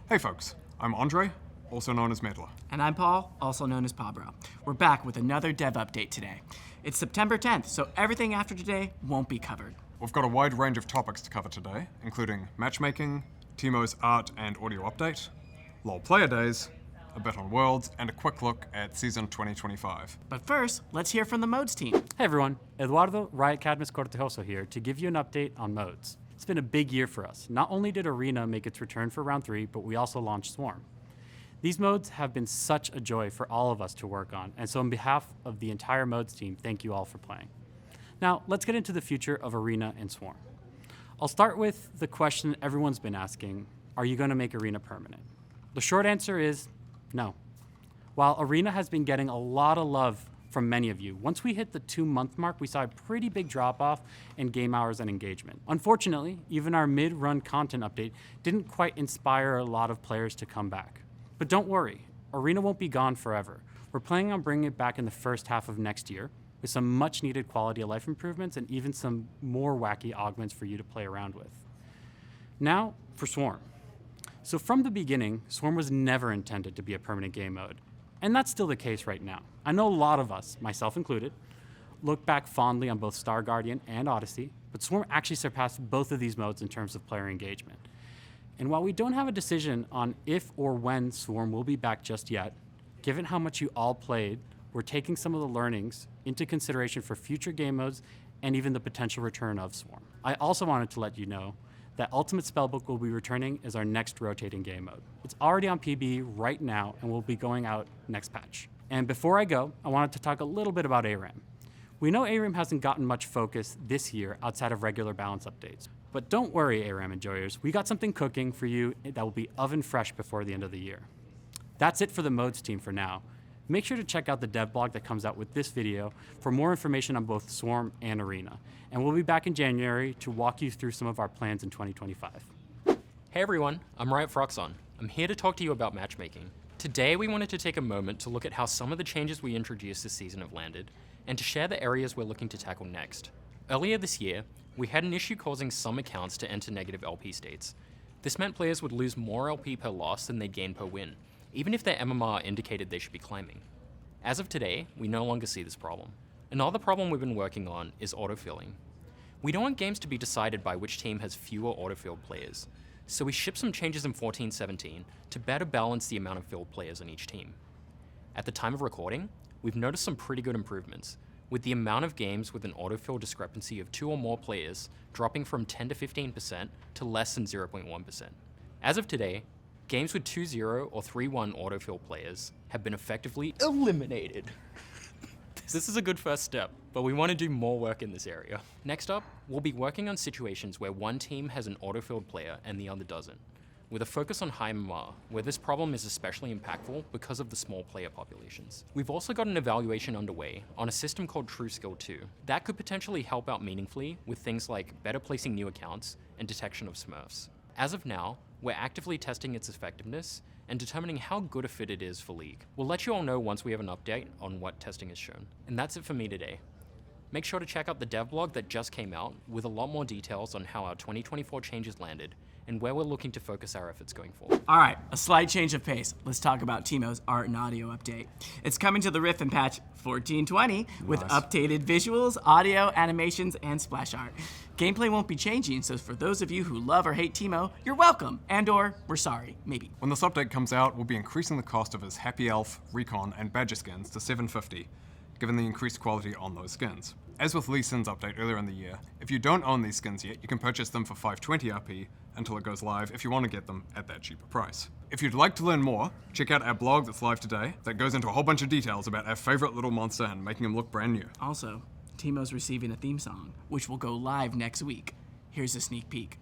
Hey folks, I'm Andre, also known as Meddler. And I'm Paul, also known as Pabro. We're back with another dev update today. It's September 10th, so everything after today won't be covered. We've got a wide range of topics to cover today, including matchmaking, Teemo's art and audio update, LoL player days, a bit on Worlds, and a quick look at Season 2025. But first, let's hear from the modes team. Hey everyone, Eduardo Riot Cadmus Cortejoso here to give you an update on modes. It's been a big year for us. Not only did Arena make its return for round 3, but we also launched Swarm. These modes have been such a joy for all of us to work on, and so on behalf of the entire modes team, thank you all for playing. Now, let's get into the future of Arena and Swarm. I'll start with the question everyone's been asking, are you going to make Arena permanent? The short answer is no. While Arena has been getting a lot of love from many of you, once we hit the 2-month mark, we saw a pretty big drop-off in game hours and engagement. Unfortunately, even our mid-run content update didn't quite inspire a lot of players to come back. But don't worry, Arena won't be gone forever. We're planning on bringing it back in the first half of next year with some much needed quality of life improvements and even some more wacky augments for you to play around with. Now for Swarm. So from the beginning, Swarm was never intended to be a permanent game mode. And that's still the case right now. I know a lot of us, myself included, look back fondly on both Star Guardian and Odyssey, but Swarm actually surpassed both of these modes in terms of player engagement. And while we don't have a decision on if or when Swarm will be back just yet, given how much you all played, we're taking some of the learnings into consideration for future game modes and even the potential return of Swarm. I also wanted to let you know that Ultimate Spellbook will be returning as our next rotating game mode. It's already on PB right now and will be going out next patch. And before I go, I wanted to talk a little bit about ARAM. We know ARAM hasn't gotten much focus this year outside of regular balance updates. But don't worry, ARAM enjoyers, we got something cooking for you that will be oven fresh before the end of the year. That's it for the modes team for now. Make sure to check out the dev blog that comes out with this video for more information on both Swarm and Arena. And we'll be back in January to walk you through some of our plans in 2025. Hey everyone, I'm Phroxzon. I'm here to talk to you about matchmaking. Today we wanted to take a moment to look at how some of the changes we introduced this season have landed, and to share the areas we're looking to tackle next. Earlier this year, we had an issue causing some accounts to enter negative LP states. This meant players would lose more LP per loss than they'd gain per win, even if their MMR indicated they should be climbing. As of today, we no longer see this problem. Another problem we've been working on is autofilling. We don't want games to be decided by which team has fewer autofilled players, so we shipped some changes in 14-17 to better balance the amount of filled players on each team. At the time of recording, we've noticed some pretty good improvements, with the amount of games with an autofill discrepancy of 2 or more players dropping from 10 to 15% to less than 0.1%. As of today, games with 2-0 or 3-1 autofill players have been effectively eliminated. This is a good first step, but we want to do more work in this area. Next up, we'll be working on situations where one team has an autofilled player and the other doesn't, with a focus on high MMR, where this problem is especially impactful because of the small player populations. We've also got an evaluation underway on a system called True Skill 2 that could potentially help out meaningfully with things like better placing new accounts and detection of smurfs. As of now, we're actively testing its effectiveness and determining how good a fit it is for League. We'll let you all know once we have an update on what testing has shown. And that's it for me today. Make sure to check out the dev blog that just came out with a lot more details on how our 2024 changes landed and where we're looking to focus our efforts going forward. All right, a slight change of pace. Let's talk about Teemo's art and audio update. It's coming to the Rift in patch 1420 with updated visuals, audio, animations, and splash art. Gameplay won't be changing, so for those of you who love or hate Teemo, you're welcome, and/or we're sorry, maybe. When this update comes out, we'll be increasing the cost of his Happy Elf, Recon, and Badger skins to $750, given the increased quality on those skins. As with Lee Sin's update earlier in the year, if you don't own these skins yet, you can purchase them for 520 RP until it goes live if you want to get them at that cheaper price. If you'd like to learn more, check out our blog that's live today that goes into a whole bunch of details about our favorite little monster and making him look brand new. Also, Teemo's receiving a theme song, which will go live next week. Here's a sneak peek.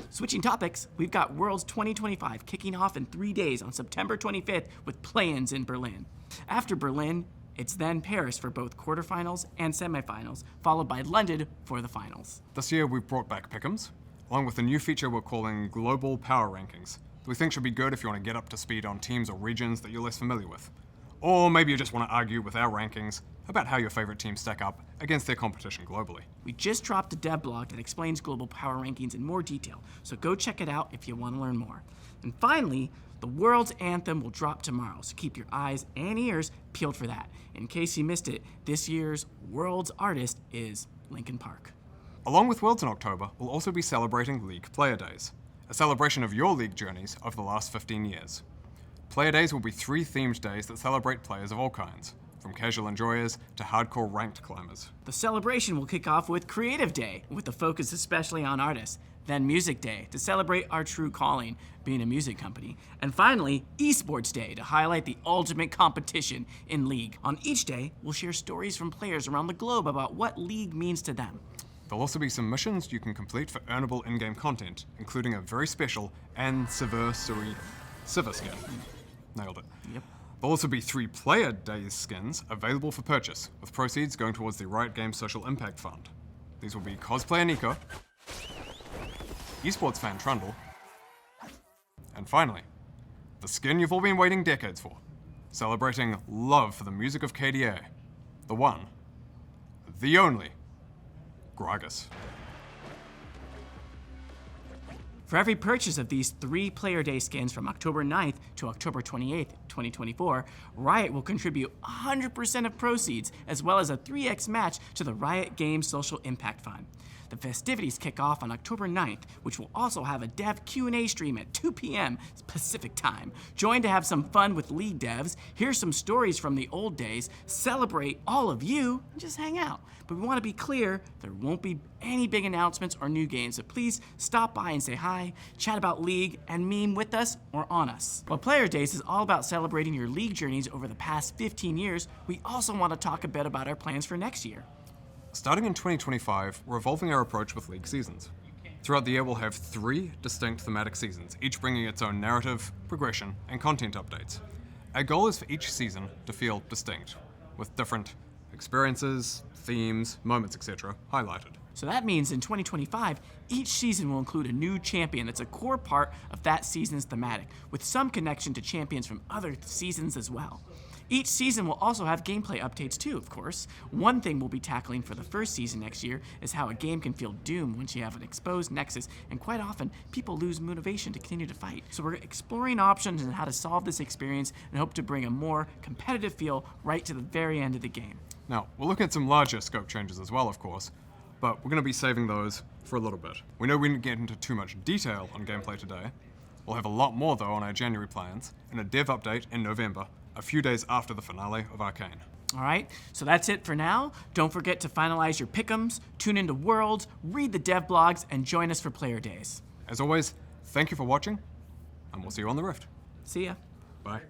Switching topics, we've got Worlds 2025 kicking off in 3 days on September 25th with play-ins in Berlin. After Berlin, it's then Paris for both quarterfinals and semifinals, followed by London for the finals. This year we've brought back pick'ems, along with a new feature we're calling Global Power Rankings, that we think should be good if you want to get up to speed on teams or regions that you're less familiar with. Or maybe you just want to argue with our rankings about how your favorite teams stack up against their competition globally. We just dropped a dev blog that explains global power rankings in more detail, so go check it out if you want to learn more. And finally, the world's anthem will drop tomorrow, so keep your eyes and ears peeled for that. In case you missed it, this year's world's artist is Linkin Park. Along with Worlds in October, we'll also be celebrating League Player Days, a celebration of your League journeys over the last 15 years. Player Days will be 3 themed days that celebrate players of all kinds, from casual enjoyers to hardcore ranked climbers. The celebration will kick off with Creative Day, with a focus especially on artists. Then Music Day, to celebrate our true calling, being a music company. And finally, Esports Day, to highlight the ultimate competition in League. On each day, we'll share stories from players around the globe about what League means to them. There'll also be some missions you can complete for earnable in-game content, including a very special anniversary Sivir skin. Nailed it. Yep. There'll also be 3 Player Days skins available for purchase, with proceeds going towards the Riot Games Social Impact Fund. These will be Cosplayer Nico, Esports Fan Trundle, and finally, the skin you've all been waiting decades for, celebrating love for the music of KDA, the one, the only, Gragas. For every purchase of these 3 Player Day skins from October 9th to October 28th, 2024, Riot will contribute 100% of proceeds, as well as a 3x match to the Riot Games Social Impact Fund. The festivities kick off on October 9th, which will also have a dev Q&A stream at 2 p.m. Pacific time. Join to have some fun with League devs, hear some stories from the old days, celebrate all of you, and just hang out. But we want to be clear, there won't be any big announcements or new games, so please stop by and say hi, chat about League, and meme with us or on us. While Player Days is all about celebrating your League journeys over the past 15 years, we also want to talk a bit about our plans for next year. Starting in 2025, we're evolving our approach with League seasons. Throughout the year, we'll have 3 distinct thematic seasons, each bringing its own narrative, progression, and content updates. Our goal is for each season to feel distinct, with different experiences, themes, moments, etc. highlighted. So that means in 2025, each season will include a new champion that's a core part of that season's thematic, with some connection to champions from other seasons as well. Each season will also have gameplay updates too, of course. One thing we'll be tackling for the first season next year is how a game can feel doomed once you have an exposed nexus, and quite often, people lose motivation to continue to fight. So we're exploring options on how to solve this experience and hope to bring a more competitive feel right to the very end of the game. Now, we're looking at some larger scope changes as well, of course, but we're going to be saving those for a little bit. We know we didn't get into too much detail on gameplay today. We'll have a lot more, though, on our January plans, and a dev update in November, a few days after the finale of Arcane. All right, so that's it for now. Don't forget to finalize your pick'ems, tune into Worlds, read the dev blogs, and join us for Player Days. As always, thank you for watching, and we'll see you on the Rift. See ya. Bye.